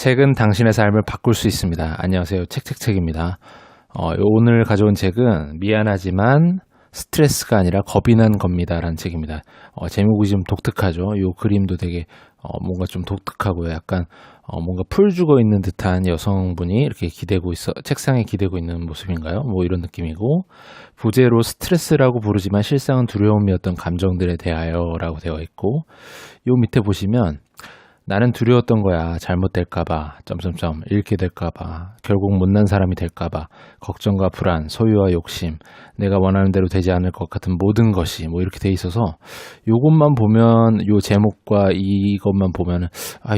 책은 당신의 삶을 바꿀 수 있습니다. 안녕하세요. 책책책입니다. 오늘 가져온 책은 미안하지만 스트레스가 아니라 겁이 난 겁니다라는 책입니다. 제목이 좀 독특하죠. 요 그림도 되게 뭔가 좀 독특하고요. 약간 뭔가 풀 죽어 있는 듯한 여성분이 이렇게 책상에 기대고 있는 모습인가요? 뭐 이런 느낌이고, 부제로 스트레스라고 부르지만 실상은 두려움이었던 감정들에 대하여라고 되어 있고, 요 밑에 보시면 나는 두려웠던 거야. 잘못될까봐, 잃게 될까봐, 결국 못난 사람이 될까봐, 걱정과 불안, 소유와 욕심, 내가 원하는 대로 되지 않을 것 같은 모든 것이 뭐 이렇게 돼 있어서 요것만 보면, 요 제목과 이것만 보면은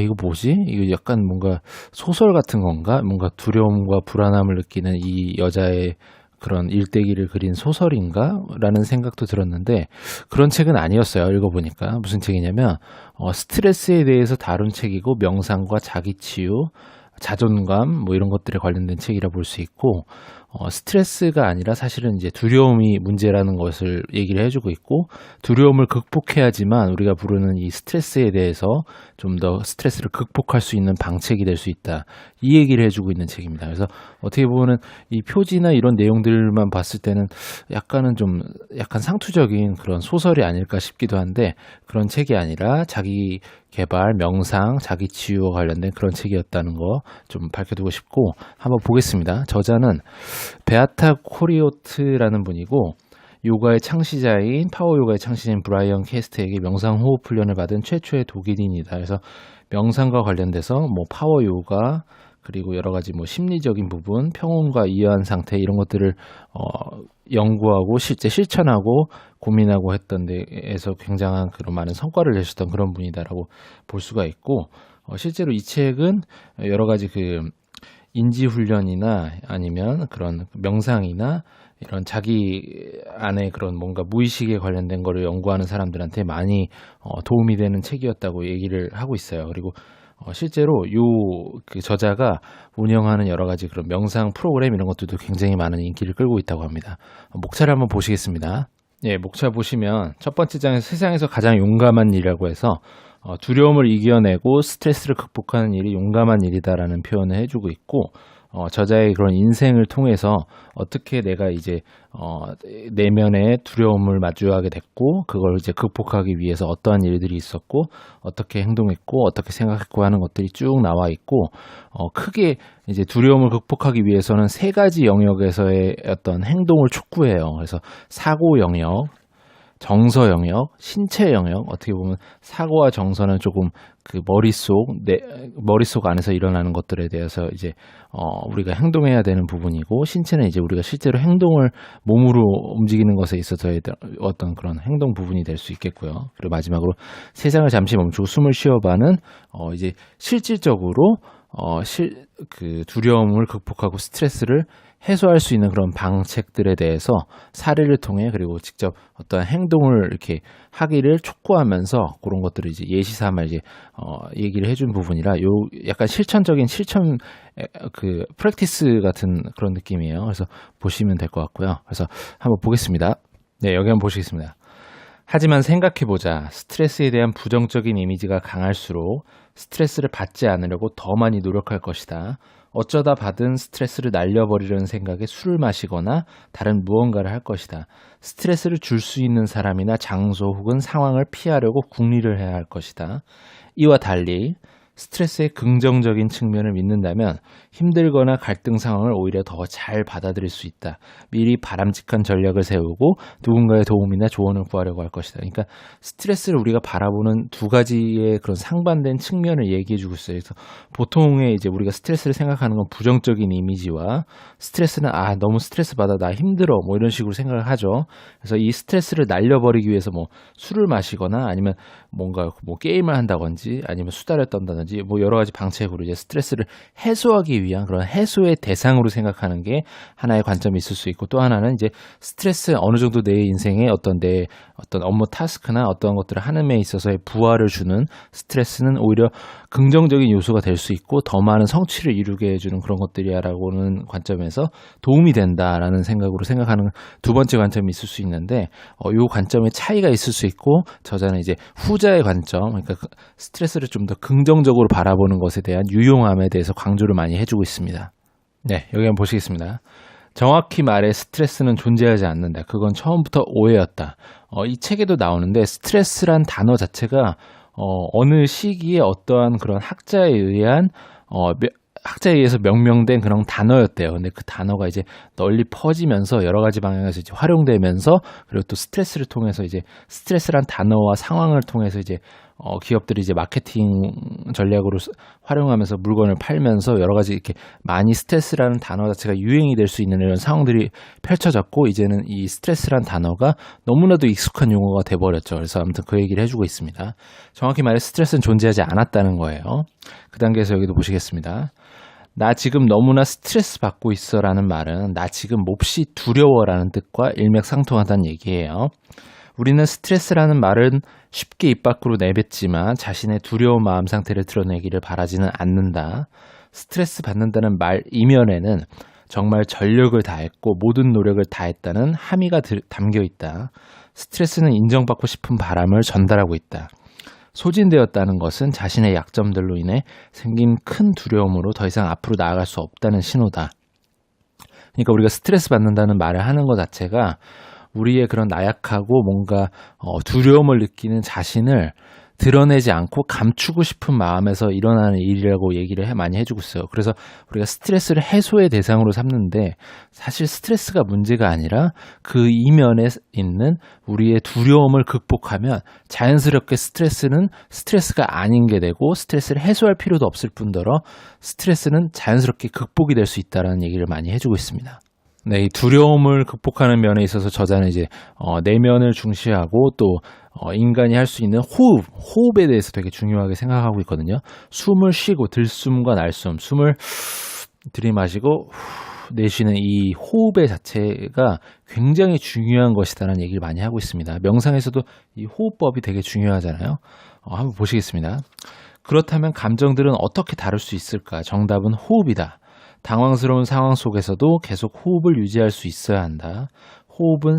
이거 뭐지? 이거 약간 뭔가 소설 같은 건가? 뭔가 두려움과 불안함을 느끼는 이 여자의 그런 일대기를 그린 소설인가? 라는 생각도 들었는데 그런 책은 아니었어요. 읽어보니까. 무슨 책이냐면 스트레스에 대해서 다룬 책이고, 명상과 자기치유, 자존감 뭐 이런 것들에 관련된 책이라 볼 수 있고, 스트레스가 아니라 사실은 이제 두려움이 문제라는 것을 얘기를 해주고 있고, 두려움을 극복해야지만 우리가 부르는 이 스트레스에 대해서 좀 더 스트레스를 극복할 수 있는 방책이 될 수 있다, 이 얘기를 해주고 있는 책입니다. 그래서 어떻게 보면 이 표지나 이런 내용들만 봤을 때는 약간 상투적인 그런 소설이 아닐까 싶기도 한데, 그런 책이 아니라 자기 개발, 명상, 자기 치유와 관련된 그런 책이었다는 거 좀 밝혀두고 싶고, 한번 보겠습니다. 저자는 베아타 코리오트라는 분이고, 파워 요가의 창시자인 브라이언 캐스트에게 명상 호흡 훈련을 받은 최초의 독일인이다. 그래서 명상과 관련돼서 뭐 파워 요가, 그리고 여러 가지 뭐 심리적인 부분, 평온과 이해한 상태, 이런 것들을 연구하고 실제 실천하고 고민하고 했던 데에서 굉장한 그런 많은 성과를 내셨던 그런 분이다라고 볼 수가 있고, 실제로 이 책은 여러 가지 인지 훈련이나 아니면 그런 명상이나 이런 자기 안에 그런 뭔가 무의식에 관련된 거를 연구하는 사람들한테 많이 도움이 되는 책이었다고 얘기를 하고 있어요. 그리고 실제로 그 저자가 운영하는 여러 가지 그런 명상 프로그램, 이런 것들도 굉장히 많은 인기를 끌고 있다고 합니다. 목차를 한번 보시겠습니다. 예, 목차 보시면 첫 번째 장에서 세상에서 가장 용감한 일이라고 해서 두려움을 이겨내고 스트레스를 극복하는 일이 용감한 일이다라는 표현을 해주고 있고, 저자의 그런 인생을 통해서 어떻게 내가 이제 내면의 두려움을 마주하게 됐고, 그걸 이제 극복하기 위해서 어떠한 일들이 있었고, 어떻게 행동했고, 어떻게 생각했고 하는 것들이 쭉 나와 있고, 크게 이제 두려움을 극복하기 위해서는 세 가지 영역에서의 어떤 행동을 촉구해요. 그래서 사고 영역, 정서 영역, 신체 영역. 어떻게 보면 사고와 정서는 조금 머릿속 안에서 일어나는 것들에 대해서 이제 우리가 행동해야 되는 부분이고, 신체는 이제 우리가 실제로 행동을 몸으로 움직이는 것에 있어서의 어떤 그런 행동 부분이 될 수 있겠고요. 그리고 마지막으로 세상을 잠시 멈추고 숨을 쉬어봐는 이제 실질적으로 두려움을 극복하고 스트레스를 해소할 수 있는 그런 방책들에 대해서 사례를 통해, 그리고 직접 어떤 행동을 이렇게 하기를 촉구하면서 그런 것들을 이제 예시 삼아 이제 얘기를 해준 부분이라, 약간 실천 프랙티스 같은 그런 느낌이에요. 그래서 보시면 될 것 같고요. 그래서 한번 보겠습니다. 네, 여기 한번 보시겠습니다. 하지만 생각해보자. 스트레스에 대한 부정적인 이미지가 강할수록 스트레스를 받지 않으려고 더 많이 노력할 것이다. 어쩌다 받은 스트레스를 날려버리려는 생각에 술을 마시거나 다른 무언가를 할 것이다. 스트레스를 줄 수 있는 사람이나 장소 혹은 상황을 피하려고 궁리를 해야 할 것이다. 이와 달리 스트레스의 긍정적인 측면을 믿는다면 힘들거나 갈등 상황을 오히려 더 잘 받아들일 수 있다. 미리 바람직한 전략을 세우고 누군가의 도움이나 조언을 구하려고 할 것이다. 그러니까 스트레스를 우리가 바라보는 두 가지의 그런 상반된 측면을 얘기해 주고 있어요. 그래서 보통의 이제 우리가 스트레스를 생각하는 건 부정적인 이미지와, 스트레스는 너무 스트레스 받아, 나 힘들어, 뭐 이런 식으로 생각을 하죠. 그래서 이 스트레스를 날려버리기 위해서 뭐 술을 마시거나 아니면 뭔가 뭐 게임을 한다든지 아니면 수다를 떤다든지 뭐 여러 가지 방책으로 이제 스트레스를 해소하기 위한 그런 해소의 대상으로 생각하는 게 하나의 관점이 있을 수 있고, 또 하나는 이제 스트레스 어느 정도 내 인생에 내 어떤 업무 타스크나 어떤 것들을 하는 데 있어서의 부하를 주는 스트레스는 오히려 긍정적인 요소가 될 수 있고 더 많은 성취를 이루게 해주는 그런 것들이야라고는 관점에서 도움이 된다라는 생각으로 생각하는 두 번째 관점이 있을 수 있는데, 이 관점의 차이가 있을 수 있고, 저자는 이제 후자의 관점, 그러니까 스트레스를 좀 더 긍정적으로 긍정적으로 바라보는 것에 대한 유용함에 대해서 강조를 많이 해주고 있습니다. 네, 여기 한번 보시겠습니다. 정확히 말해 스트레스는 존재하지 않는다. 그건 처음부터 오해였다. 이 책에도 나오는데 스트레스란 단어 자체가 어느 시기에 어떠한 그런 학자에 의해서 명명된 그런 단어였대요. 근데 그 단어가 이제 널리 퍼지면서 여러 가지 방향에서 이제 활용되면서 그리고 또 스트레스를 통해서 이제 스트레스란 단어와 상황을 통해서 이제 기업들이 이제 마케팅 전략으로 활용하면서 물건을 팔면서 여러 가지 이렇게 많이 스트레스라는 단어 자체가 유행이 될 수 있는 이런 상황들이 펼쳐졌고 이제는 이 스트레스란 단어가 너무나도 익숙한 용어가 돼버렸죠. 그래서 아무튼 그 얘기를 해주고 있습니다. 정확히 말해 스트레스는 존재하지 않았다는 거예요. 그 단계에서 여기도 보시겠습니다. 나 지금 너무나 스트레스 받고 있어 라는 말은 나 지금 몹시 두려워라는 뜻과 일맥상통하다는 얘기예요. 우리는 스트레스라는 말은 쉽게 입 밖으로 내뱉지만 자신의 두려운 마음 상태를 드러내기를 바라지는 않는다. 스트레스 받는다는 말 이면에는 정말 전력을 다했고 모든 노력을 다했다는 함의가 담겨 있다. 스트레스는 인정받고 싶은 바람을 전달하고 있다. 소진되었다는 것은 자신의 약점들로 인해 생긴 큰 두려움으로 더 이상 앞으로 나아갈 수 없다는 신호다. 그러니까 우리가 스트레스 받는다는 말을 하는 것 자체가 우리의 그런 나약하고 뭔가 두려움을 느끼는 자신을 드러내지 않고 감추고 싶은 마음에서 일어나는 일이라고 얘기를 많이 해주고 있어요. 그래서 우리가 스트레스를 해소의 대상으로 삼는데 사실 스트레스가 문제가 아니라 그 이면에 있는 우리의 두려움을 극복하면 자연스럽게 스트레스는 스트레스가 아닌 게 되고 스트레스를 해소할 필요도 없을 뿐더러 스트레스는 자연스럽게 극복이 될 수 있다는 얘기를 많이 해주고 있습니다. 네, 이 두려움을 극복하는 면에 있어서 저자는 이제 내면을 중시하고 또 인간이 할 수 있는 호흡에 대해서 되게 중요하게 생각하고 있거든요. 숨을 쉬고 들숨과 날숨, 숨을 들이마시고 내쉬는 이 호흡의 자체가 굉장히 중요한 것이다라는 얘기를 많이 하고 있습니다. 명상에서도 이 호흡법이 되게 중요하잖아요. 한번 보시겠습니다. 그렇다면 감정들은 어떻게 다룰 수 있을까? 정답은 호흡이다. 당황스러운 상황 속에서도 계속 호흡을 유지할 수 있어야 한다. 호흡은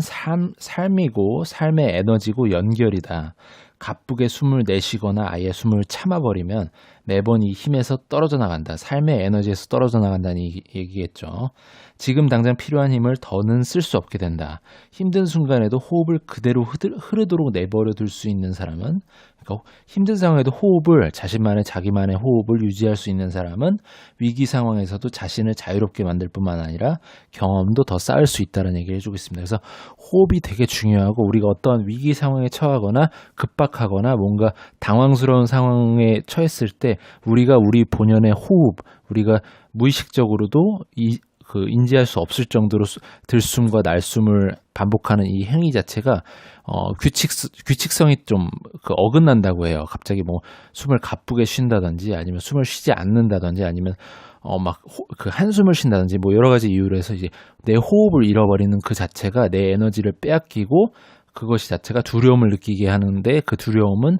삶이고 삶의 에너지고 연결이다. 가쁘게 숨을 내쉬거나 아예 숨을 참아버리면 매번 이 힘에서 떨어져 나간다. 삶의 에너지에서 떨어져 나간다는 얘기겠죠. 지금 당장 필요한 힘을 더는 쓸 수 없게 된다. 힘든 순간에도 호흡을 그대로 흐르도록 내버려 둘 수 있는 사람은 그러니까 힘든 상황에도 자기만의 호흡을 유지할 수 있는 사람은 위기 상황에서도 자신을 자유롭게 만들 뿐만 아니라 경험도 더 쌓을 수 있다는 얘기를 해주고 있습니다. 그래서 호흡이 되게 중요하고 우리가 어떠한 위기 상황에 처하거나 급박하거나 뭔가 당황스러운 상황에 처했을 때 우리가 우리 본연의 호흡, 우리가 무의식적으로도 인지할 수 없을 정도로 들숨과 날숨을 반복하는 이 행위 자체가 규칙성이 좀 어긋난다고 해요. 갑자기 뭐 숨을 가쁘게 쉰다든지 아니면 숨을 쉬지 않는다든지 아니면 한숨을 쉰다든지 뭐 여러 가지 이유로 해서 이제 내 호흡을 잃어버리는 그 자체가 내 에너지를 빼앗기고 그것이 자체가 두려움을 느끼게 하는데 그 두려움은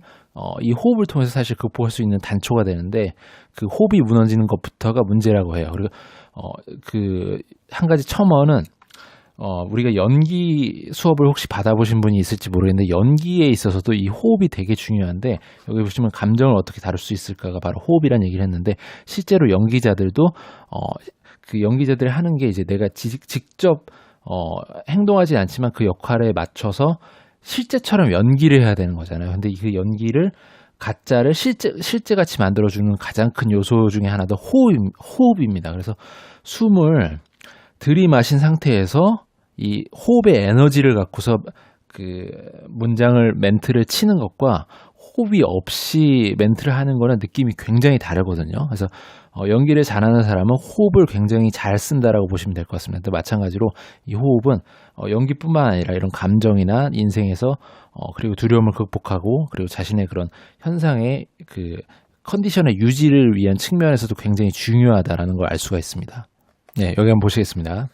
이 호흡을 통해서 사실 극복할 수 있는 단초가 되는데 그 호흡이 무너지는 것부터가 문제라고 해요. 그리고 한 가지 첨언은 우리가 연기 수업을 혹시 받아보신 분이 있을지 모르겠는데 연기에 있어서도 이 호흡이 되게 중요한데 여기 보시면 감정을 어떻게 다룰 수 있을까가 바로 호흡이라는 얘기를 했는데 실제로 연기자들도 그 연기자들이 하는 게 이제 내가 직접 행동하지 않지만 그 역할에 맞춰서 실제처럼 연기를 해야 되는 거잖아요. 근데 그 연기를 가짜를 실제같이 만들어주는 가장 큰 요소 중에 하나도 호흡입니다. 그래서 숨을 들이마신 상태에서 이 호흡의 에너지를 갖고서 그 멘트를 치는 것과 호흡이 없이 멘트를 하는 거는 느낌이 굉장히 다르거든요. 그래서 연기를 잘하는 사람은 호흡을 굉장히 잘 쓴다라고 보시면 될 것 같습니다. 또 마찬가지로 이 호흡은 연기뿐만 아니라 이런 감정이나 인생에서 그리고 두려움을 극복하고 그리고 자신의 그런 현상의 그 컨디션의 유지를 위한 측면에서도 굉장히 중요하다라는 걸 알 수가 있습니다. 네, 여기 한번 보시겠습니다.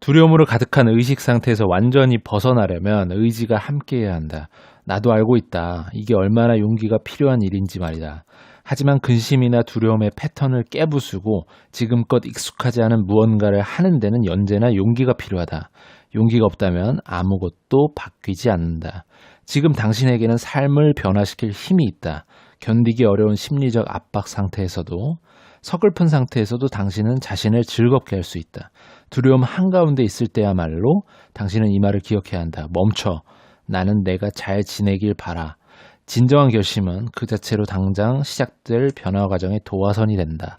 두려움으로 가득한 의식 상태에서 완전히 벗어나려면 의지가 함께해야 한다. 나도 알고 있다. 이게 얼마나 용기가 필요한 일인지 말이다. 하지만 근심이나 두려움의 패턴을 깨부수고 지금껏 익숙하지 않은 무언가를 하는 데는 언제나 용기가 필요하다. 용기가 없다면 아무것도 바뀌지 않는다. 지금 당신에게는 삶을 변화시킬 힘이 있다. 견디기 어려운 심리적 압박 상태에서도 서글픈 상태에서도 당신은 자신을 즐겁게 할 수 있다. 두려움 한가운데 있을 때야말로 당신은 이 말을 기억해야 한다. 멈춰. 나는 내가 잘 지내길 바라. 진정한 결심은 그 자체로 당장 시작될 변화 과정의 도화선이 된다.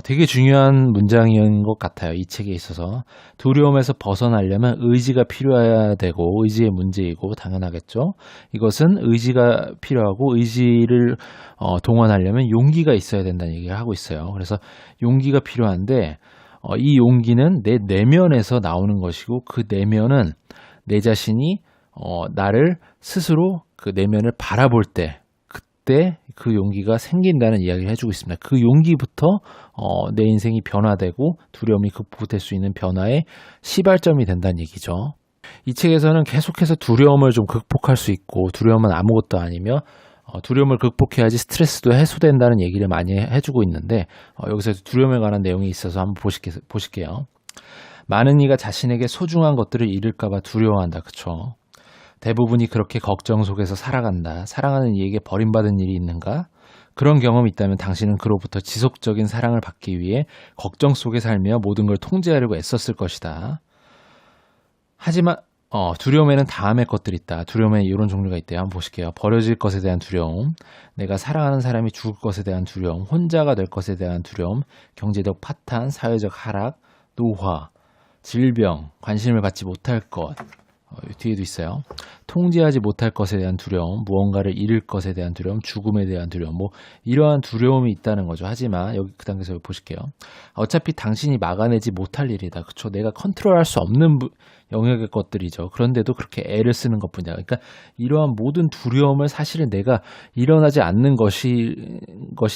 되게 중요한 문장인 것 같아요. 이 책에 있어서. 두려움에서 벗어나려면 의지가 필요해야 되고 의지의 문제이고 당연하겠죠. 이것은 의지가 필요하고 의지를 동원하려면 용기가 있어야 된다는 얘기를 하고 있어요. 그래서 용기가 필요한데 이 용기는 내 내면에서 나오는 것이고 그 내면은 내 자신이 나를 스스로 그 내면을 바라볼 때 그때 그 용기가 생긴다는 이야기를 해주고 있습니다. 그 용기부터 내 인생이 변화되고 두려움이 극복될 수 있는 변화의 시발점이 된다는 얘기죠. 이 책에서는 계속해서 두려움을 좀 극복할 수 있고 두려움은 아무것도 아니며 두려움을 극복해야지 스트레스도 해소된다는 얘기를 많이 해주고 있는데 여기서 두려움에 관한 내용이 있어서 한번 보실게요. 많은 이가 자신에게 소중한 것들을 잃을까봐 두려워한다. 그쵸? 대부분이 그렇게 걱정 속에서 살아간다. 사랑하는 이에게 버림받은 일이 있는가? 그런 경험이 있다면 당신은 그로부터 지속적인 사랑을 받기 위해 걱정 속에 살며 모든 걸 통제하려고 애썼을 것이다. 하지만 두려움에는 다음의 것들이 있다. 두려움에는 이런 종류가 있대요. 한번 보실게요. 버려질 것에 대한 두려움, 내가 사랑하는 사람이 죽을 것에 대한 두려움, 혼자가 될 것에 대한 두려움, 경제적 파탄, 사회적 하락, 노화, 질병, 관심을 받지 못할 것, 뒤에도 있어요. 통제하지 못할 것에 대한 두려움, 무언가를 잃을 것에 대한 두려움, 죽음에 대한 두려움, 뭐 이러한 두려움이 있다는 거죠. 하지만 여기 그 단계에서 보실게요. 어차피 당신이 막아내지 못할 일이다. 그렇죠? 내가 컨트롤할 수 없는 영역의 것들이죠. 그런데도 그렇게 애를 쓰는 것뿐이야. 그러니까 이러한 모든 두려움을 사실은 내가 일어나지 않는 것이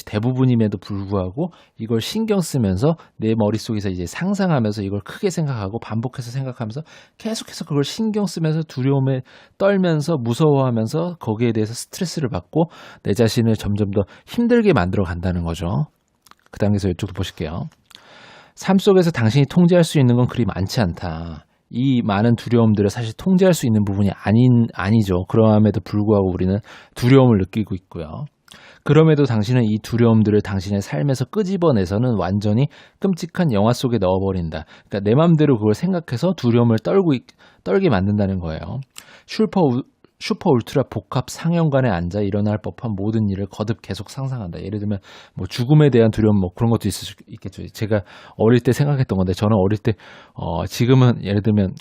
대부분임에도 불구하고 이걸 신경 쓰면서 내 머릿속에서 이제 상상하면서 이걸 크게 생각하고 반복해서 생각하면서 계속해서 그걸 신경 쓰면서 두려움에 떨면서 무서워하면서 거기에 대해서 스트레스를 받고 내 자신을 점점 더 힘들게 만들어 간다는 거죠. 그 단계에서 이쪽도 보실게요. 삶 속에서 당신이 통제할 수 있는 건 그리 많지 않다. 이 많은 두려움들을 사실 통제할 수 있는 부분이 아니죠. 그럼에도 불구하고 우리는 두려움을 느끼고 있고요. 그럼에도 당신은 이 두려움들을 당신의 삶에서 끄집어내서는 완전히 끔찍한 영화 속에 넣어버린다. 그러니까 내 맘대로 그걸 생각해서 두려움을 떨게 만든다는 거예요. 슈퍼 울트라 복합 상영관에 앉아 일어날 법한 모든 일을 거듭 계속 상상한다. 예를 들면 뭐 죽음에 대한 두려움 뭐 그런 것도 있을 수 있겠죠. 제가 어릴 때 생각했던 건데 저는 어릴 때 지금은 예를 들면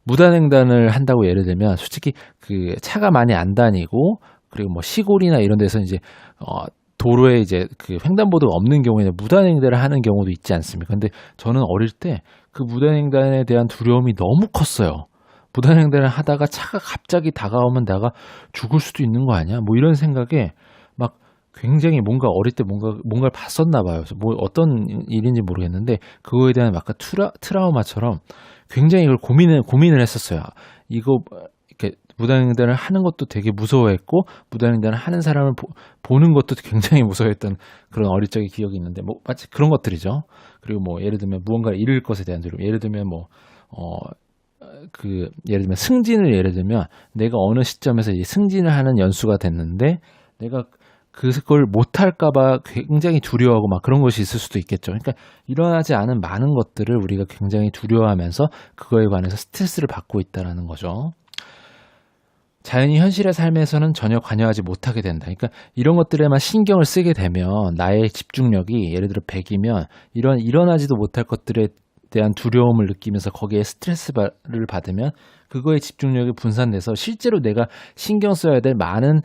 무단횡단을 한다고 예를 들면 솔직히 그 차가 많이 안 다니고 그리고 뭐 시골이나 이런 데서 이제 도로에 이제 그 횡단보도가 없는 경우에는 무단횡단을 하는 경우도 있지 않습니까? 근데 저는 어릴 때 그 무단횡단에 대한 두려움이 너무 컸어요. 무단횡단을 하다가 차가 갑자기 다가오면 내가 죽을 수도 있는 거 아니야? 뭐 이런 생각에 막 굉장히 뭔가 어릴 때 뭔가를 봤었나 봐요. 그래서 뭐 어떤 일인지 모르겠는데 그거에 대한 약간 트라우마처럼 굉장히 이걸 고민을 했었어요. 이거 이렇게 무단횡단을 하는 것도 되게 무서워했고 무단횡단을 하는 사람을 보는 것도 굉장히 무서워했던 그런 어릴 적의 기억이 있는데 뭐 마치 그런 것들이죠. 그리고 뭐 예를 들면 무언가를 잃을 것에 대한 두려움. 예를 들면 예를 들면 승진을 예를 들면 내가 어느 시점에서 이제 승진을 하는 연수가 됐는데 내가 그걸 못할까봐 굉장히 두려워하고 막 그런 것이 있을 수도 있겠죠. 그러니까 일어나지 않은 많은 것들을 우리가 굉장히 두려워하면서 그거에 관해서 스트레스를 받고 있다는 거죠. 자연히 현실의 삶에서는 전혀 관여하지 못하게 된다. 그러니까 이런 것들에만 신경을 쓰게 되면 나의 집중력이 예를 들어 100이면 일어나지도 못할 것들에 대한 두려움을 느끼면서 거기에 스트레스를 받으면 그거에 집중력이 분산돼서 실제로 내가 신경 써야 될 많은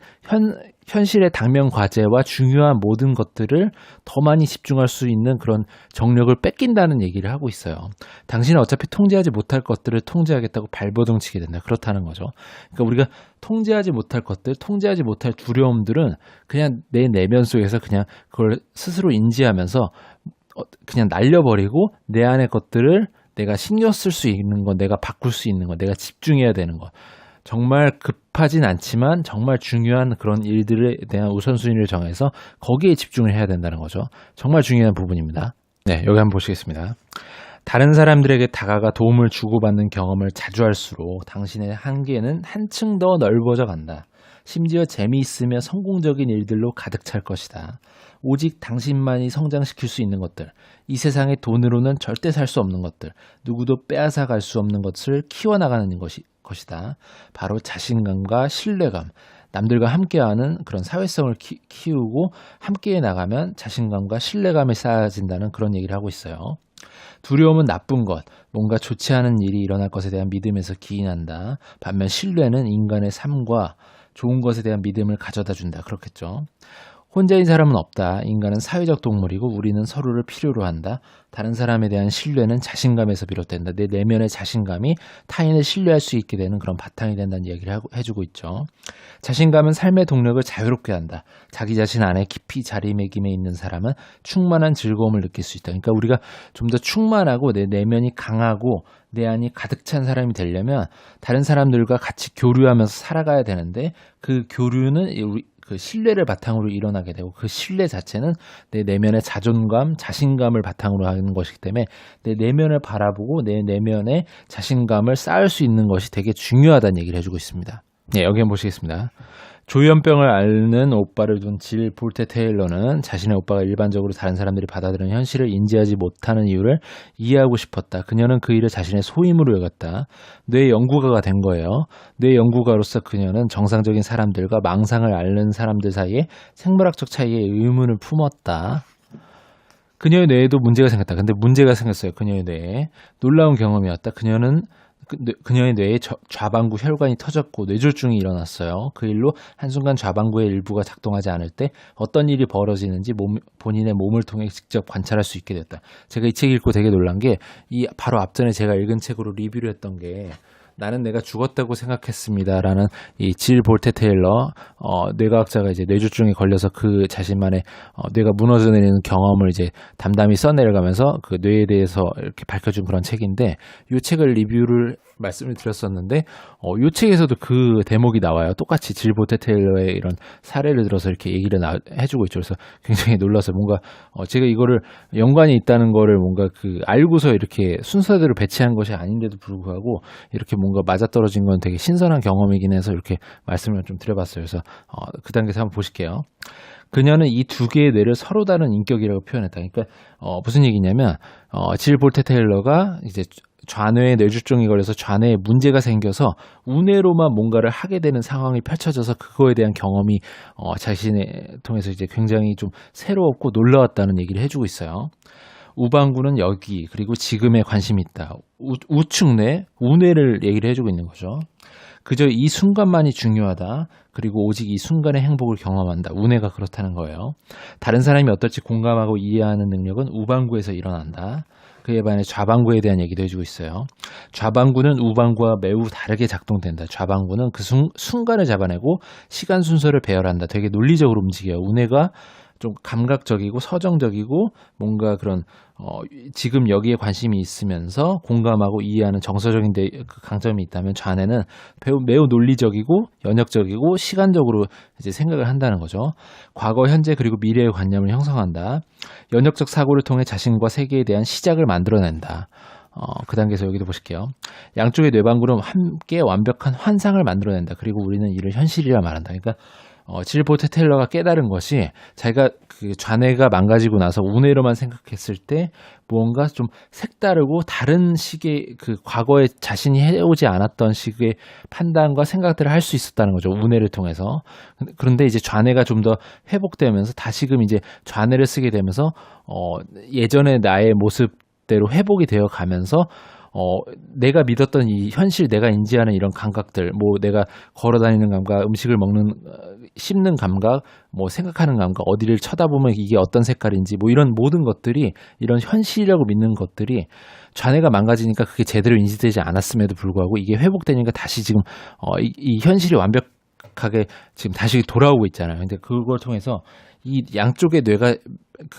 현실의 당면 과제와 중요한 모든 것들을 더 많이 집중할 수 있는 그런 정력을 뺏긴다는 얘기를 하고 있어요. 당신은 어차피 통제하지 못할 것들을 통제하겠다고 발버둥 치게 된다. 그렇다는 거죠. 그러니까 우리가 통제하지 못할 것들, 통제하지 못할 두려움들은 그냥 내 내면 속에서 그냥 그걸 스스로 인지하면서 그냥 날려버리고 내 안의 것들을 내가 신경 쓸 수 있는 것, 내가 바꿀 수 있는 것, 내가 집중해야 되는 것. 정말 급하진 않지만 정말 중요한 그런 일들에 대한 우선순위를 정해서 거기에 집중을 해야 된다는 거죠. 정말 중요한 부분입니다. 네, 여기 한번 보시겠습니다. 다른 사람들에게 다가가 도움을 주고받는 경험을 자주 할수록 당신의 한계는 한층 더 넓어져 간다. 심지어 재미있으며 성공적인 일들로 가득 찰 것이다. 오직 당신만이 성장시킬 수 있는 것들, 이 세상의 돈으로는 절대 살 수 없는 것들, 누구도 빼앗아 갈 수 없는 것을 키워나가는 것이다. 바로 자신감과 신뢰감, 남들과 함께하는 그런 사회성을 키우고 함께 나가면 자신감과 신뢰감이 쌓아진다는 그런 얘기를 하고 있어요. 두려움은 나쁜 것, 뭔가 좋지 않은 일이 일어날 것에 대한 믿음에서 기인한다. 반면 신뢰는 인간의 삶과 좋은 것에 대한 믿음을 가져다 준다. 그렇겠죠. 혼자인 사람은 없다. 인간은 사회적 동물이고 우리는 서로를 필요로 한다. 다른 사람에 대한 신뢰는 자신감에서 비롯된다. 내 내면의 자신감이 타인을 신뢰할 수 있게 되는 그런 바탕이 된다는 이야기를 해주고 있죠. 자신감은 삶의 동력을 자유롭게 한다. 자기 자신 안에 깊이 자리매김해 있는 사람은 충만한 즐거움을 느낄 수 있다. 그러니까 우리가 좀 더 충만하고 내 내면이 강하고 내 안이 가득 찬 사람이 되려면 다른 사람들과 같이 교류하면서 살아가야 되는데 그 교류는 그 신뢰를 바탕으로 일어나게 되고 그 신뢰 자체는 내 내면의 자존감, 자신감을 바탕으로 하는 것이기 때문에 내 내면을 바라보고 내 내면의 자신감을 쌓을 수 있는 것이 되게 중요하다는 얘기를 해주고 있습니다. 네, 여기 한번 보시겠습니다. 조현병을 앓는 오빠를 둔 질 볼테 테일러는 자신의 오빠가 일반적으로 다른 사람들이 받아들이는 현실을 인지하지 못하는 이유를 이해하고 싶었다. 그녀는 그 일을 자신의 소임으로 여겼다. 뇌 연구가가 된 거예요. 뇌 연구가로서 그녀는 정상적인 사람들과 망상을 앓는 사람들 사이에 생물학적 차이에 의문을 품었다. 그녀의 뇌에도 문제가 생겼다. 근데 문제가 생겼어요. 그녀의 뇌에. 놀라운 경험이었다. 그녀의 뇌에 좌방구 혈관이 터졌고 뇌졸중이 일어났어요. 그 일로 한순간 좌방구의 일부가 작동하지 않을 때 어떤 일이 벌어지는지 본인의 몸을 통해 직접 관찰할 수 있게 됐다. 제가 이 책 읽고 되게 놀란 게 이 바로 앞전에 제가 읽은 책으로 리뷰를 했던 게 나는 내가 죽었다고 생각했습니다라는 이 질 볼테 테일러 뇌과학자가 이제 뇌졸중에 걸려서 그 자신만의 뇌가 무너져 내리는 경험을 이제 담담히 써내려가면서 그 뇌에 대해서 이렇게 밝혀준 그런 책인데 이 책을 리뷰를 말씀을 드렸었는데 이 책에서도 그 대목이 나와요. 똑같이 질 볼테 테일러의 이런 사례를 들어서 이렇게 얘기를 해주고 있죠. 그래서 굉장히 놀라서 뭔가 제가 이거를 연관이 있다는 거를 뭔가 그 알고서 이렇게 순서대로 배치한 것이 아닌데도 불구하고 이렇게 뭔가 맞아떨어진 건 되게 신선한 경험이긴 해서 이렇게 말씀을 좀 드려봤어요. 그래서 그 단계에서 한번 보실게요. 그녀는 이 두 개의 뇌를 서로 다른 인격이라고 표현했다. 그러니까 무슨 얘기냐면 질 볼테 테일러가 이제 좌뇌에 뇌졸중이 걸려서 좌뇌에 문제가 생겨서 우뇌로만 뭔가를 하게 되는 상황이 펼쳐져서 그거에 대한 경험이 자신의 통해서 이제 굉장히 좀 새로웠고 놀라웠다는 얘기를 해주고 있어요. 우방구는 여기 그리고 지금에 관심이 있다. 우측뇌, 우뇌를 얘기를 해주고 있는 거죠. 그저 이 순간만이 중요하다. 그리고 오직 이 순간의 행복을 경험한다. 우뇌가 그렇다는 거예요. 다른 사람이 어떨지 공감하고 이해하는 능력은 우방구에서 일어난다. 그에 반해 좌방구에 대한 얘기도 해주고 있어요. 좌방구는 우방구와 매우 다르게 작동된다. 좌방구는 그 순간을 잡아내고 시간 순서를 배열한다. 되게 논리적으로 움직여요. 우뇌가 좀 감각적이고 서정적이고 뭔가 그런 지금 여기에 관심이 있으면서 공감하고 이해하는 정서적인 그 강점이 있다면 좌뇌는 매우 논리적이고 연역적이고 시간적으로 이제 생각을 한다는 거죠. 과거, 현재 그리고 미래의 관념을 형성한다. 연역적 사고를 통해 자신과 세계에 대한 시작을 만들어낸다. 그 단계에서 여기도 보실게요. 양쪽의 뇌방구는 함께 완벽한 환상을 만들어낸다. 그리고 우리는 이를 현실이라 말한다. 그러니까 질 볼테 테일러가 깨달은 것이 자기가 그 좌뇌가 망가지고 나서 우뇌로만 생각했을 때 무언가 좀 색다르고 다른 식의 그 과거에 자신이 해오지 않았던 식의 판단과 생각들을 할 수 있었다는 거죠. 우뇌를 통해서. 그런데 이제 좌뇌가 좀 더 회복되면서 다시금 이제 좌뇌를 쓰게 되면서 예전의 나의 모습대로 회복이 되어 가면서 내가 믿었던 이 현실, 내가 인지하는 이런 감각들, 뭐 내가 걸어 다니는 감각, 음식을 씹는 감각, 뭐 생각하는 감각, 어디를 쳐다보면 이게 어떤 색깔인지, 뭐 이런 모든 것들이, 이런 현실이라고 믿는 것들이 좌뇌가 망가지니까 그게 제대로 인지되지 않았음에도 불구하고 이게 회복되니까 다시 지금 이 현실이 완벽하게 지금 다시 돌아오고 있잖아요. 근데 그걸 통해서 이 양쪽의 뇌가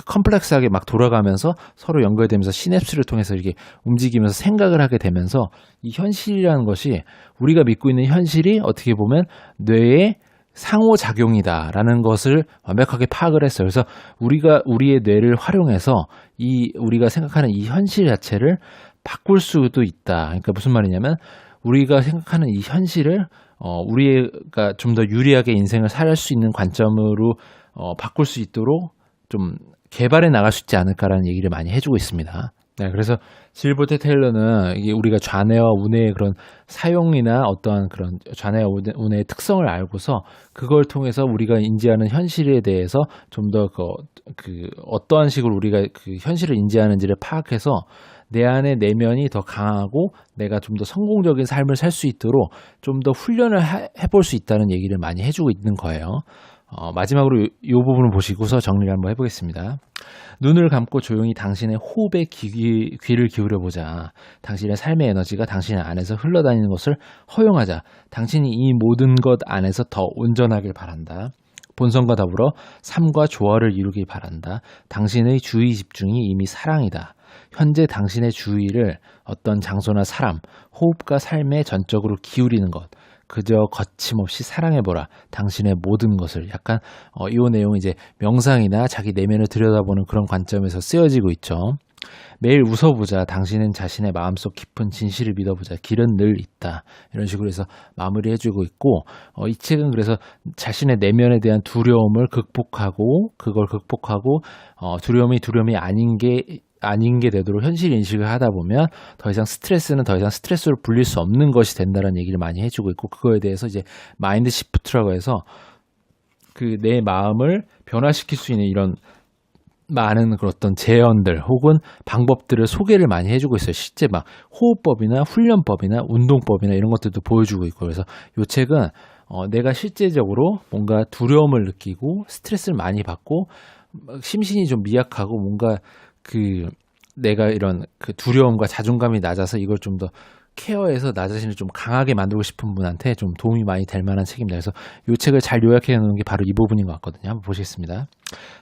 컴플렉스하게 막 돌아가면서 서로 연결되면서 시냅스를 통해서 이렇게 움직이면서 생각을 하게 되면서 이 현실이라는 것이 우리가 믿고 있는 현실이 어떻게 보면 뇌의 상호작용이다라는 것을 완벽하게 파악을 했어요. 그래서 우리가 우리의 뇌를 활용해서 우리가 생각하는 이 현실 자체를 바꿀 수도 있다. 그러니까 무슨 말이냐면 우리가 생각하는 이 현실을 우리가 좀 더 유리하게 인생을 살 수 있는 관점으로 바꿀 수 있도록 좀 개발해 나갈 수 있지 않을까라는 얘기를 많이 해주고 있습니다. 네, 그래서 질버트 테일러는 이게 우리가 좌뇌와 우뇌의 그런 사용이나 어떠한 그런 좌뇌와 우뇌의 특성을 알고서 그걸 통해서 우리가 인지하는 현실에 대해서 좀 더 어떠한 식으로 우리가 그 현실을 인지하는지를 파악해서 내 안의 내면이 더 강하고 내가 좀 더 성공적인 삶을 살 수 있도록 좀 더 훈련을 해볼 수 있다는 얘기를 많이 해주고 있는 거예요. 마지막으로 이 부분을 보시고서 정리를 한번 해보겠습니다. 눈을 감고 조용히 당신의 호흡에 귀를 기울여보자. 당신의 삶의 에너지가 당신의 안에서 흘러다니는 것을 허용하자. 당신이 이 모든 것 안에서 더 온전하길 바란다. 본성과 더불어 삶과 조화를 이루길 바란다. 당신의 주의 집중이 이미 사랑이다. 현재 당신의 주의를 어떤 장소나 사람, 호흡과 삶에 전적으로 기울이는 것. 그저 거침없이 사랑해보라. 당신의 모든 것을. 약간 이 내용은 이제 명상이나 자기 내면을 들여다보는 그런 관점에서 쓰여지고 있죠. 매일 웃어보자. 당신은 자신의 마음속 깊은 진실을 믿어보자. 길은 늘 있다. 이런 식으로 해서 마무리해주고 있고 이 책은 그래서 자신의 내면에 대한 두려움을 극복하고 그걸 극복하고 두려움이 아닌 게 되도록 현실 인식을 하다 보면 더 이상 스트레스는 더 이상 스트레스로 불릴 수 없는 것이 된다는 얘기를 많이 해주고 있고 그거에 대해서 이제 마인드 시프트라고 해서 그 내 마음을 변화시킬 수 있는 이런 많은 그런 어떤 재현들 혹은 방법들을 소개를 많이 해주고 있어요. 실제 막 호흡법이나 훈련법이나 운동법이나 이런 것들도 보여주고 있고 그래서 이 책은 내가 실제적으로 뭔가 두려움을 느끼고 스트레스를 많이 받고 심신이 좀 미약하고 뭔가 내가 이런 그 두려움과 자존감이 낮아서 이걸 좀 더 케어해서 나 자신을 좀 강하게 만들고 싶은 분한테 좀 도움이 많이 될 만한 책입니다. 그래서 이 책을 잘 요약해 놓은 게 바로 이 부분인 것 같거든요. 한번 보시겠습니다.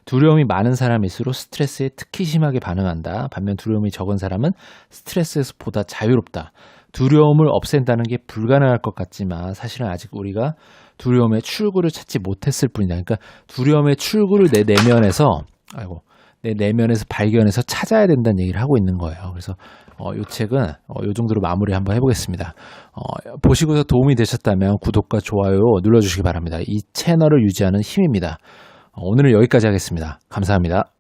두려움이 많은 사람일수록 스트레스에 특히 심하게 반응한다. 반면 두려움이 적은 사람은 스트레스에서 보다 자유롭다. 두려움을 없앤다는 게 불가능할 것 같지만 사실은 아직 우리가 두려움의 출구를 찾지 못했을 뿐이다. 그러니까 두려움의 출구를 내 내면에서 발견해서 찾아야 된다는 얘기를 하고 있는 거예요. 그래서 이 책은 이 정도로 마무리 한번 해보겠습니다. 보시고서 도움이 되셨다면 구독과 좋아요 눌러주시기 바랍니다. 이 채널을 유지하는 힘입니다. 오늘은 여기까지 하겠습니다. 감사합니다.